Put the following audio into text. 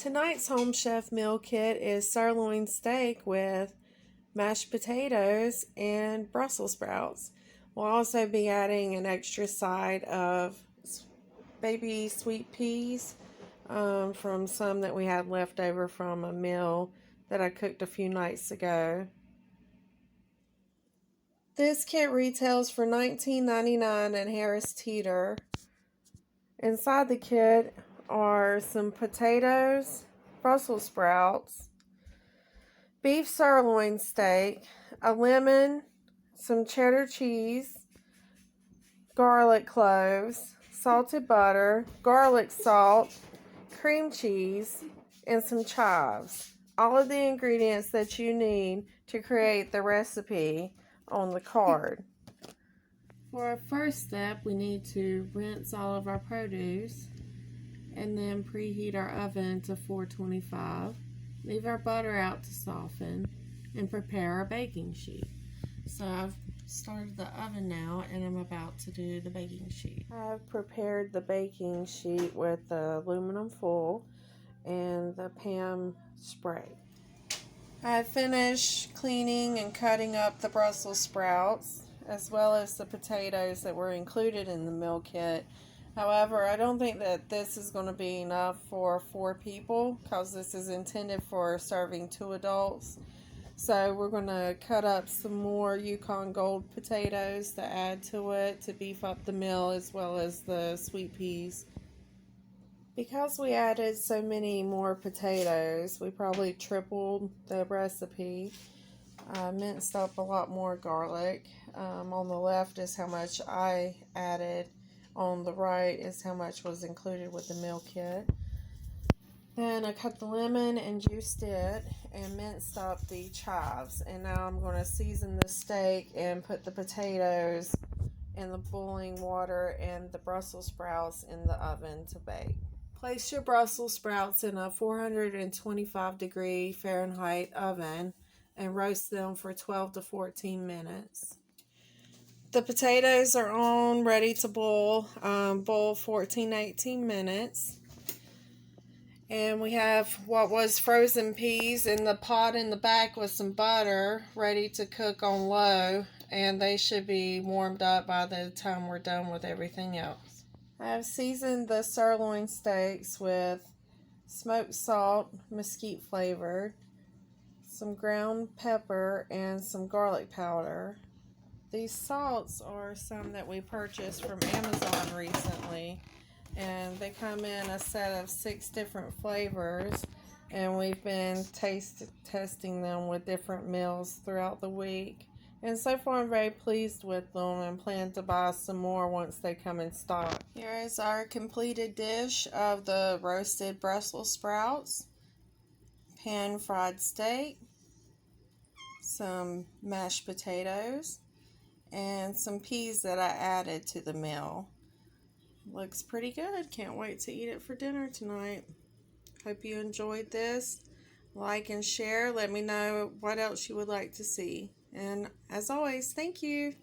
Tonight's Home Chef meal kit is sirloin steak with mashed potatoes and Brussels sprouts. We'll also be adding an extra side of baby sweet peas from some that we had left over from a meal that I cooked a few nights ago. This kit retails for $19.99 at Harris Teeter. Inside the kit are some potatoes, Brussels sprouts, beef sirloin steak, a lemon, some cheddar cheese, garlic cloves, salted butter, garlic salt, cream cheese, and some chives. All of the ingredients that you need to create the recipe on the card. For our first step, we need to rinse all of our produce and then preheat our oven to 425. Leave our butter out to soften and prepare our baking sheet. So I've started the oven now and I'm about to do the baking sheet. I've prepared the baking sheet with the aluminum foil and the Pam spray. I finished cleaning and cutting up the Brussels sprouts as well as the potatoes that were included in the meal kit. However, I don't think that this is going to be enough for 4 people because this is intended for serving 2 adults. So we're going to cut up some more Yukon Gold potatoes to add to it to beef up the meal, as well as the sweet peas. Because we added so many more potatoes, we probably tripled the recipe. I minced up a lot more garlic. On the left is how much I added. On the right is how much was included with the meal kit. Then I cut the lemon and juiced it and minced up the chives. And now I'm going to season the steak and put the potatoes in the boiling water and the Brussels sprouts in the oven to bake. Place your Brussels sprouts in a 425-degree Fahrenheit oven and roast them for 12 to 14 minutes. The potatoes are on, ready to boil. Boil 14-18 minutes. And we have what was frozen peas in the pot in the back with some butter ready to cook on low. And they should be warmed up by the time we're done with everything else. I have seasoned the sirloin steaks with smoked salt, mesquite flavored, some ground pepper, and some garlic powder. These salts are some that we purchased from Amazon recently, and they come in a set of 6 different flavors, and we've been testing them with different meals throughout the week. And so far I'm very pleased with them and plan to buy some more once they come in stock. Here is our completed dish of the roasted Brussels sprouts, pan-fried steak, some mashed potatoes, and some peas that I added to the meal. Looks pretty good. Can't wait to eat it for dinner tonight. Hope you enjoyed this. Like and share. Let me know what else you would like to see. And as always, thank you.